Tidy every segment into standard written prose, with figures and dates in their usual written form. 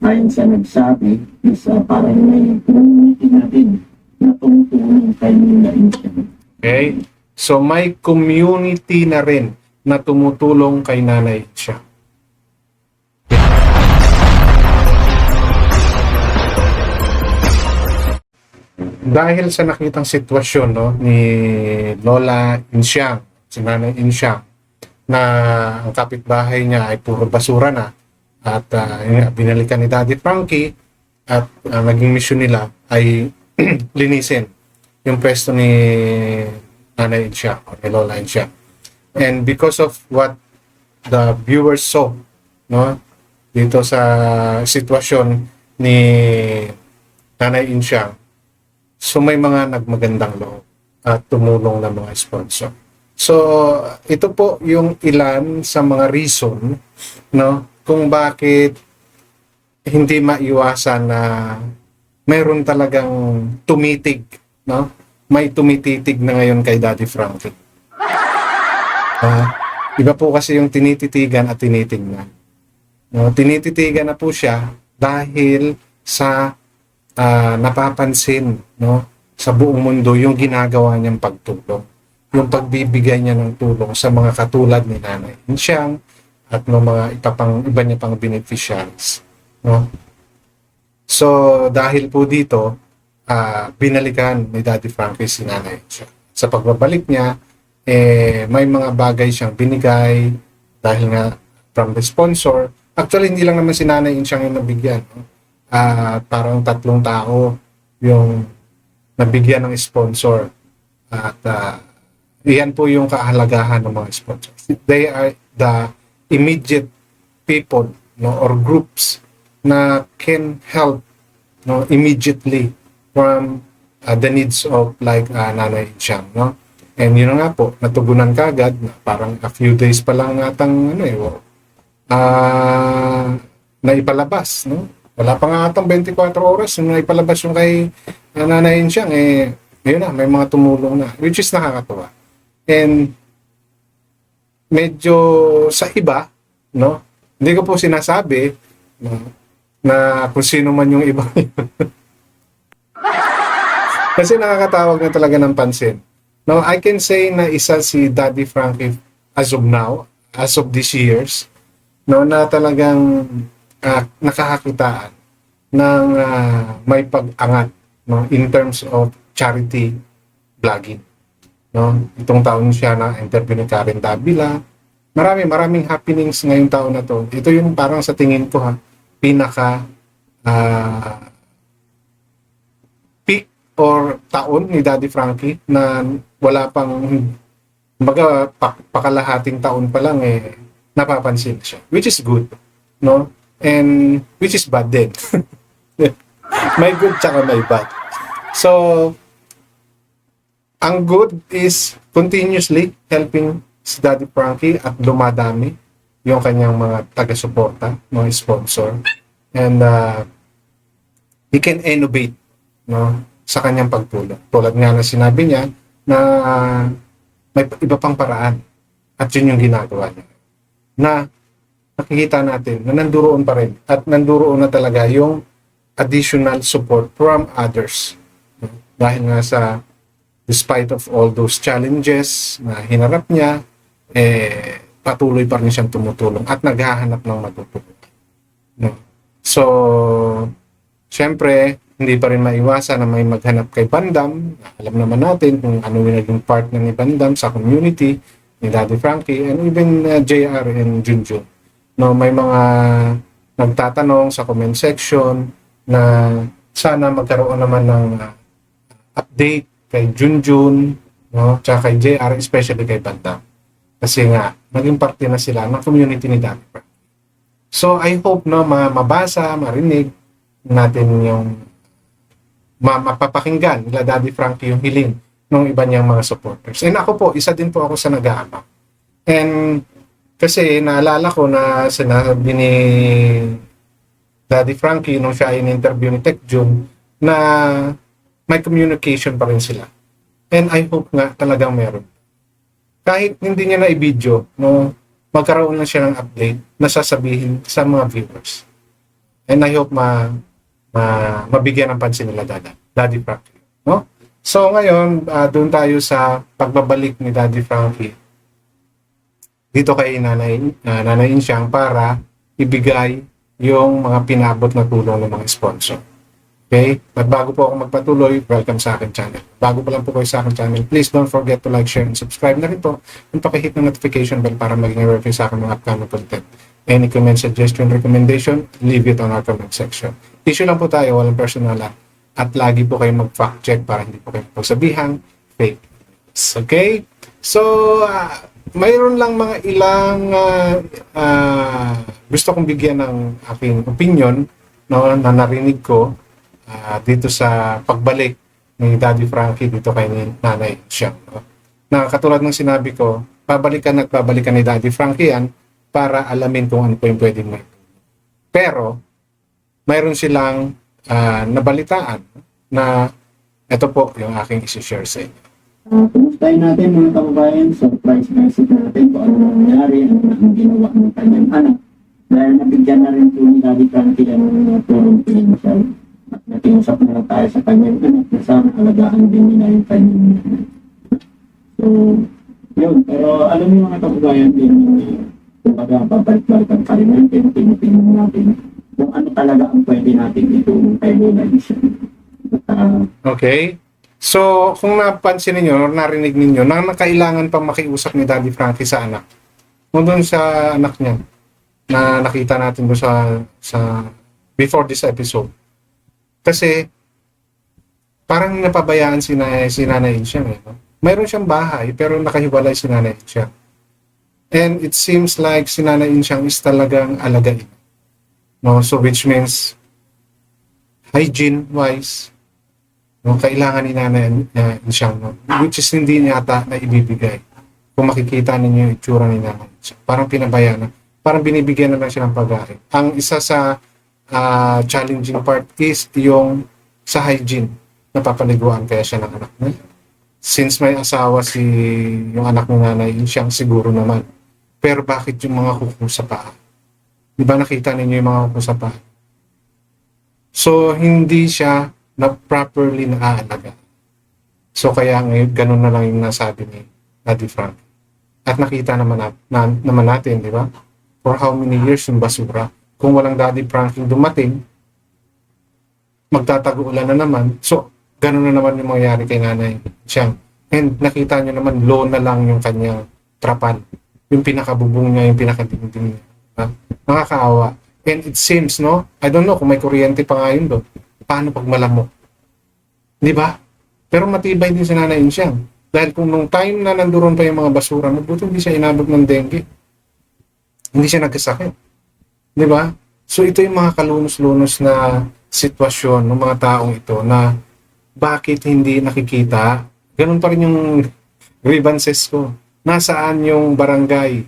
ayon sa nagsabi, is parang may community na rin na tumutulong kay Lola Insyang. Okay? So may community na rin na tumutulong kay Nanay Insyang. Dahil sa nakitang sitwasyon, no, ni Lola Insyang, si Nanay Insyang, na ang kapitbahay niya ay puro basura na at yun nga, binalikan ni Daddy Frankie at naging mission nila ay linisin yung pwesto ni Nanay Insyang o ni Lola Insyang. And because of what the viewers saw, no, dito sa sitwasyon ni Nanay Insyang, so may mga nagmagandang loob at tumulong na mga sponsor. So ito po yung ilan sa mga reason, no, kung bakit hindi maiwasan na mayroon talagang tumitig, no? May tumititig na ngayon kay Daddy Frankie. Iba po kasi yung tinititigan at tinitingnan. No, tinititigan na po siya dahil sa napapansin, no, sa buong mundo yung ginagawa niyang pagtulong, yung pagbibigay niya ng tulong sa mga katulad ni Nanay Insyang at ng mga iba niya pang beneficiaries, no. So dahil po dito binalikan ni Daddy Frankie si Nanay Insyang. Sa pagbabalik niya, may mga bagay siyang binigay dahil nga from the sponsor. Actually hindi lang naman si Nanay Insyang yung nabigyan, no? Parang 3 tao yung nabigyan ng sponsor at iyan po yung kahalagahan ng mga sponsors. They are the immediate people, no, or groups na can help, no, immediately from the needs of like Nanay Insyang, no. And yun nga po, natugunan kagad na parang a few days pa lang atang naipalabas, no. Wala pa nga atang 24 oras nung naipalabas yung kay Nanay Insyang, ayun na, may mga tumulong na, which is nakakatuwa. And medyo sa iba, no, hindi ko po sinasabi, no, na kung sino man yung iba. Kasi nakakatawag na talaga ng pansin. No, I can say na isa si Daddy Frankie as of now, as of this years, no, na talagang nakakakitaan ng may pag-angat, no, in terms of charity vlogging, no. Itong taon siya na interview ni Karen Davila. Maraming happenings ngayong taon na to. Ito yung parang sa tingin ko pinaka peak or taon ni Daddy Frankie na wala pang pakalahating taon pa lang napapansin siya, which is good, no. And which is bad din. May good tsaka may bad. So ang good is continuously helping si Daddy Frankie at dumadami yung kanyang mga taga-suporta, mga sponsor. And he can innovate, no, sa kanyang pagtulong. Tulad nga na sinabi niya na may iba pang paraan at yun yung ginagawa niya. Na nakikita natin na nanduroon pa rin at nanduroon na talaga yung additional support from others. Dahil nga sa despite of all those challenges na hinarap niya, patuloy pa rin siyang tumutulong at naghahanap ng matutulungan. No? So, syempre, hindi pa rin maiwasan na may maghanap kay Bandam. Alam naman natin kung ano yung naging partner ni Bandam sa community, ni Daddy Frankie, and even JR and Junjun. No, may mga nagtatanong sa comment section na sana magkaroon naman ng update kay Junjun, no, tsaka kay JR, especially kay Bandam. Kasi nga, naging parte na sila ng community ni Daddy Frankie. So, I hope, no, mabasa, marinig natin yung mapapakinggan nila Daddy Frankie yung hiling ng iba niyang mga supporters. And ako po, isa din po ako sa nag-aabang. And kasi naalala ko na sinabi ni Daddy Frankie nung siya ay in-interview ni Tech Jun na may communication pa rin sila. And I hope nga talagang meron. Kahit hindi niya na i-video, no, magkaroon na siya ng update na sasabihin sa mga viewers. And I hope mabigyan ng pansin nila Daddy Frankie. No? So ngayon, doon tayo sa pagbabalik ni Daddy Frankie dito kay Nanay Insyang para ibigay yung mga pinabot na tulong ng mga sponsor. Okay? At bago po ako magpatuloy, welcome sa akin channel. Bago pa lang po kayo sa akin channel, please don't forget to like, share, and subscribe na rin po. And pakihit ng notification bell para maging aware kayo sa akin mga upcoming content. Any comment, suggestion, recommendation, leave it on our comment section. Issue lang po tayo, walang personal at lagi po kayo mag-fact check para hindi po kayo pagsabihang fake news. Okay? So, mayroon lang mga ilang gusto kong bigyan ng aking opinion, no, na narinig ko dito sa pagbalik ni Daddy Frankie dito kay Nanay Insyang. No? Na katulad ng sinabi ko, babalikan ni Daddy Frankie yan para alamin kung ano po yung pwedeng may. Pero, mayroon silang nabalitaan na ito po yung aking isi-share sa inyo. Kumustahin natin mga kababayan, surprise message natin kung ano nangyari, ano na ang ginawa ng kanyang anak. Dahil nabigyan na rin po ni Daddy Frankie ang tulong financial. At nakiusap na tayo sa kanyang anak na sana alagaan din nila yung kanyang anak. So, yun. Pero alam niyo mga kababayan din, kumbaga babalik-balikan pa rin natin, tinitingnan natin kung ano talaga ang pwede natin itulong kay Lola Lisa. Okay? So, kung napansin ninyo, or narinig ninyo, na nakailangan pang makiusap ni Daddy Frankie sa anak. Kung doon sa anak niya, na nakita natin doon sa before this episode. Kasi, parang napabayaan si Nanay Insyang. No? Mayroon siyang bahay, pero nakahiwalay si Nanay Insyang. And it seems like si Nanay Insyang is talagang alagain. No? So, which means, hygiene-wise, no, kailangan ni Nanay Insyang, no? Which is hindi niya ata na ibibigay. Kung makikita ninyo yung itsura ni Nanay Insyang, parang pinabayaan na. Parang binibigyan na lang siya ng pag-aari. Ang isa sa challenging part is yung sa hygiene. Napapaliguan kaya siya ng anak niya. Since may asawa yung anak ng Nanay Insyang, siguro naman. Pero bakit yung mga kuko sa paa? Di ba nakita ninyo yung mga kuko sa paa? So, hindi siya na properly naaalaga. So kaya ngayon, ganun na lang yung nasabi ni Daddy Frank. At nakita naman natin, di ba? For how many years yung basura. Kung walang Daddy Frank yung dumating, magtatago-ulan na naman. So, ganun na naman yung mangyayari kay Nanay Insyang. And nakita nyo naman, low na lang yung kanyang trapal. Yung pinakabubong niya, yung pinakadingding niya. Diba? Nakakaawa. And it seems, no? I don't know kung may kuryente pa nga yun doon. Paano pag malamok? Di ba? Pero matibay din si Nanay Insyang. Dahil kung nung time na nanduron pa yung mga basura, mabuti hindi siya inabot ng dengue. Hindi siya nagkasakit. Di ba? So ito yung mga kalunos-lunos na sitwasyon ng mga taong ito na bakit hindi nakikita. Ganun pa rin yung grievances ko. Nasaan yung barangay?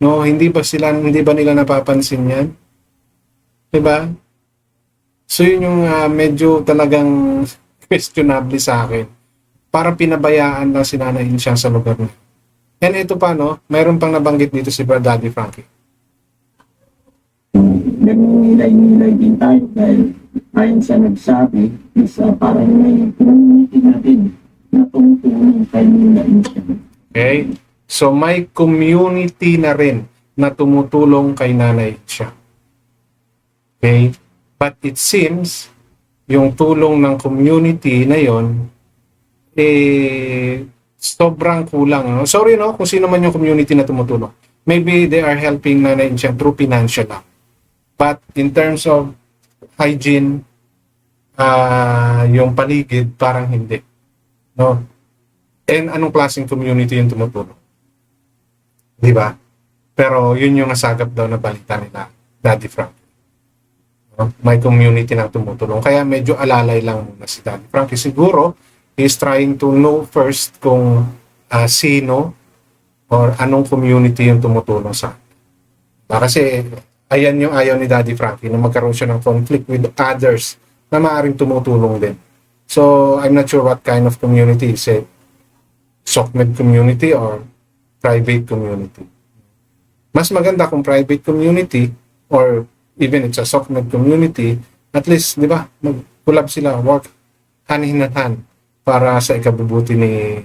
No, hindi ba nila napapansin yan? Di ba? So yun yung medyo talagang questionable sa akin. Parang pinabayaan lang si Nanay Insyang sa lugar niya. And ito pa, no, mayroon pang nabanggit dito si Daddy Frankie. Nagmimilay-milay din tayo dahil ayon sa nagsabi, isa parang may community natin na tumutulong kay Lola Insyang. Okay? So may community na rin na tumutulong kay Nanay Insyang. Okay? But it seems, yung tulong ng community na yon sobrang kulang. No? Sorry, no? Kung sino man yung community na tumutulong. Maybe they are helping Nanay Insyang through financial lang. But in terms of hygiene, yung paligid, parang hindi. No? And anong klaseng community yung tumutulong? Di ba? Pero yun yung nasagap daw na balita nila, Daddy Frank. May community na tumutulong. Kaya medyo alalay lang muna si Daddy Frankie. Siguro, he's trying to know first kung sino or anong community yung tumutulong sa akin. Kasi ayan yung ayaw ni Daddy Frankie na magkaroon siya ng conflict with others na maaaring tumutulong din. So, I'm not sure what kind of community. Is it SOCMED community or private community? Mas maganda kung private community or even it's a soft-med community, at least, di ba, mag-collab sila, work hand in hand para sa ikabubuti ni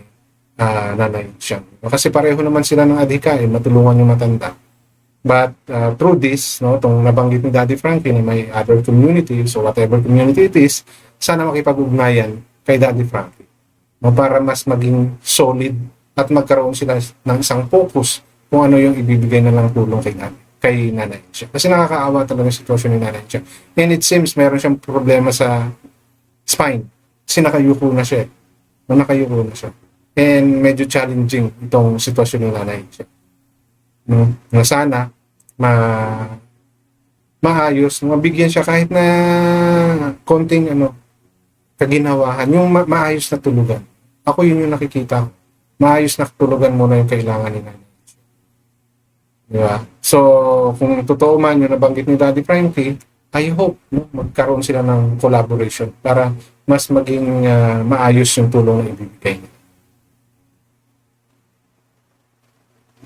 Nanay Siang. Kasi pareho naman sila ng adhikain, matulungan yung matanda. But through this, no, itong nabanggit ni Daddy Frankie na may other community, so whatever community it is, sana makipag-ugnayan kay Daddy Frankie. No, para mas maging solid at magkaroon sila ng isang focus kung ano yung ibibigay na lang tulong kay Nanay Siang. Kasi nakakaawa talaga yung sitwasyon ni Nanay Siang. And it seems meron siyang problema sa spine. Kasi nakayuko na siya. Nakayuko na siya. And medyo challenging itong sitwasyon ni Nanay Siang. No? Na sana maayos, mabigyan siya kahit na konting kaginawahan, yung maayos na tulugan. Ako yun yung nakikita ko. Maayos na tulugan muna yung kailangan ni Nanay. Diba? So, kung totoo man yung nabanggit ni Daddy Frankie, I hope magkaroon sila ng collaboration para mas maging maayos yung tulong na ibibigay niya.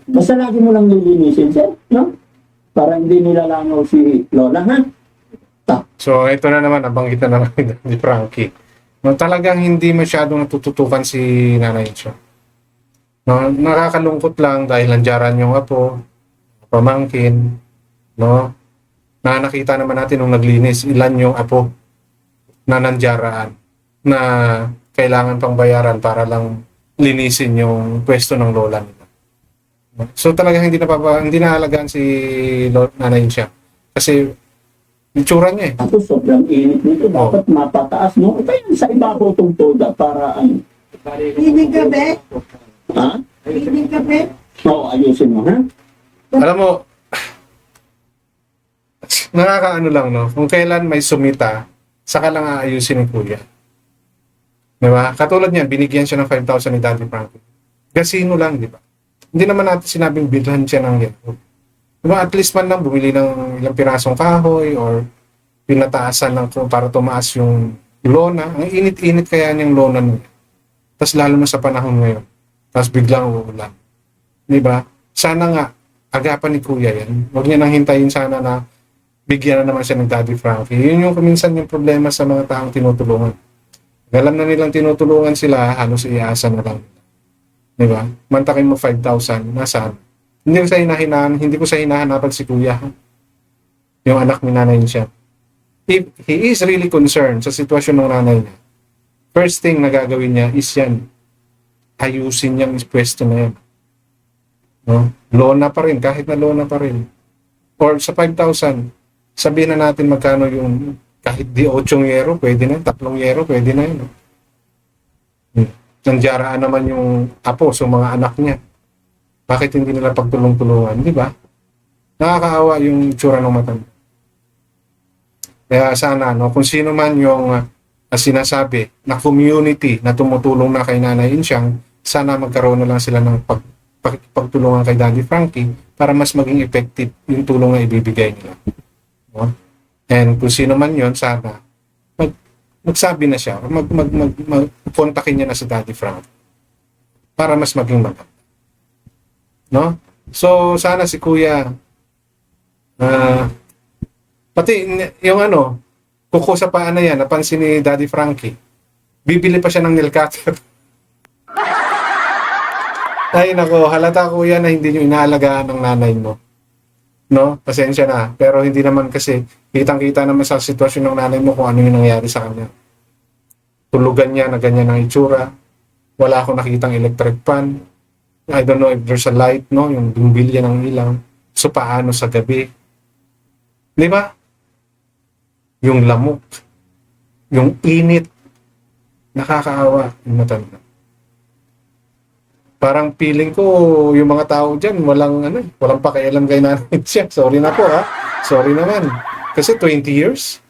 Basta lagi mo lang nilinisin, sir, no? Para hindi nilalangaw si Lola, ha? So, ito na naman, nabanggit na naman ni Daddy Frankie. No, talagang hindi masyadong natututukan si Nanay siya. No, nakakalungkot lang dahil nandiyaran yung apo, pamangkin, no? Na nakita naman natin nung naglinis, ilan yung apo na nandiyaran na kailangan pang bayaran para lang linisin yung pwesto ng lola nila. So talagang hindi naalagaan si Nanay siya. Kasi yung tsura niya eh. Ako sobrang init nito, dapat mapataas, no? Kaya sa ibabaw itong toda para Inig gabi? ha? Inig gabi? Oo, ayusin mo, ha? Alam mo, nakakaano lang, no? Kung kailan may sumita, saka lang aayusin ni Kuya. Diba? Katulad niyan, binigyan siya ng 5,000 ni Daddy Frankie. Gasino lang, di ba? Hindi naman natin sinabing bilhan siya ng yan. Diba? At least man lang bumili ng ilang pirasong kahoy or pinataasan lang para tumaas yung lona. Ang init-init kaya niyang lona niya. Tapos lalo na sa panahon ngayon. Tapos biglang uulan. Di ba? Sana nga, agapan ni Kuya yan. Huwag niya nang hintayin sana na bigyan na naman siya ng Daddy Frankie. Yun yung kuminsan yung problema sa mga taong tinutulungan. Alam na nilang tinutulungan sila, halos iasa na lang. Di ba? Mantakin mo 5,000, nasaan? Hindi ko sa hinahanapan si Kuya. Yung anak ni Nanay siya. If he is really concerned sa sitwasyon ng nanay niya, first thing na gagawin niya is yan. Ayusin niyang pwesto na yan. No? Lona pa rin, kahit na lona pa rin. Or sa 5,000, sabihin na natin magkano yung kahit di 8 yero, pwede na, 3 yero, pwede na yun. Nandiyaraan naman yung apo sa mga anak niya. Bakit hindi nila pagtulong-tulungan, di ba? Nakakaawa yung tsura ng matanda. Kaya sana, no, kung sino man yung sinasabi na community na tumutulong na kay Nanay Insyang, sana magkaroon na lang sila ng pagtulungan kay Daddy Frankie para mas maging effective yung tulong na ibibigay nila. No? And kung sino man yun, sana magsabi na siya, kontakin niya na si Daddy Frankie para mas maging maganda. No? So, sana si Kuya pati yung kuko sa paa na yan, napansin ni Daddy Frankie, bibili pa siya ng nail cutter. Ay nako, halata Kuya na hindi nyo inaalagaan ng nanay mo. No? Pasensya na. Pero hindi naman kasi, kitang-kita naman sa sitwasyon ng nanay mo kung ano yung nangyari sa kanya. Tulugan niya na ganyan ang itsura. Wala akong nakitang electric fan. I don't know if there's a light, no? Yung bumbilya ng ilaw. So, paano sa gabi? Di ba? Yung lamok. Yung init. Nakakaawa yung matanda. Parang feeling ko, yung mga tao dyan, walang pakialam kay Nanay siya. Sorry na po, ha? Sorry naman. Kasi 20 years,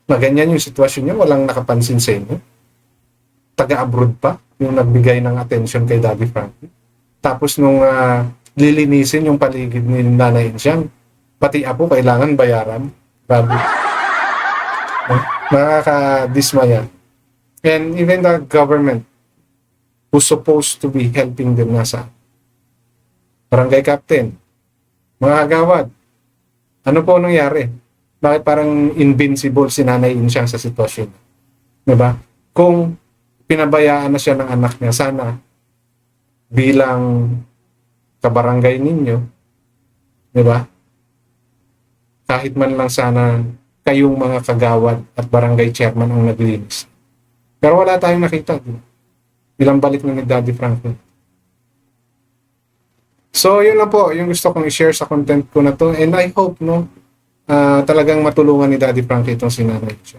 na ganyan yung sitwasyon niya, walang nakapansin sa inyo. Taga-abroad pa, yung nagbigay ng attention kay Daddy Frankie. Tapos nung lilinisin yung paligid ni Nanay Insyang, pati apo kailangan bayaran. Grabe. Nakakadismaya. And even the government, who's supposed to be helping them nasa barangay captain, mga agawad, ano po nangyari? Bakit parang invincible si Nanay Insyang sa sitwasyon? Diba? Kung pinabayaan na siya ng anak niya, sana bilang kabarangay ninyo, diba? Kahit man lang sana kayong mga kagawad at barangay chairman ang naglinis. Pero wala tayong nakita. Diba? Ilang balik na ni Daddy Frankie. So, yun lang po, yung gusto kong i-share sa content ko na to. And I hope, no, talagang matulungan ni Daddy Frankie itong si Nanay siya.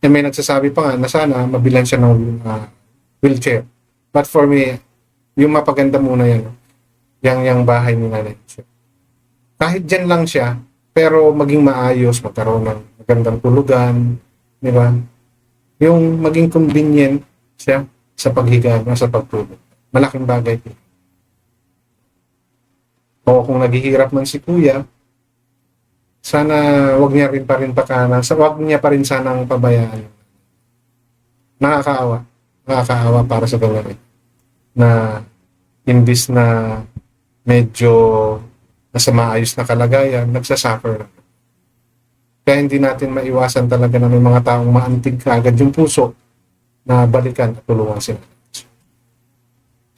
And may nagsasabi pa nga na sana mabilan siya ng wheelchair. But for me, yung mapaganda muna yan, yung bahay ni Nanay siya. Kahit dyan lang siya, pero maging maayos, magkaroon ng magandang tulugan, di ba? Yung maging convenient siya sa paghiga, sa pagtulog. Malaking bagay po. O kung naghihirap man si Kuya, sana wag niya rin wag niya pa rin sanang pabayaan. Nakakaawa para sa gawin. Na imbis na medyo nasa maayos na kalagayan, nagsasuffer. Kaya hindi natin maiwasan talaga na may mga taong maantig kaagad yung puso na balikan at tulungan sila.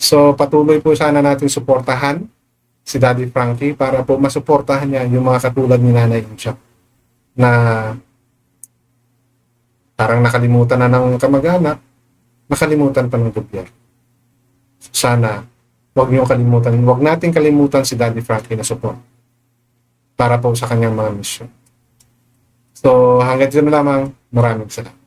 So patuloy po sana natin suportahan si Daddy Frankie para po masuportahan niya yung mga katulad ni Nanay Insyang na parang nakalimutan na ng kamag-anak, nakalimutan pa ng gobyerno. Sana wag nating kalimutan si Daddy Frankie na support para po sa kanyang mga mission. So hanggang dito na lamang, maraming salamat.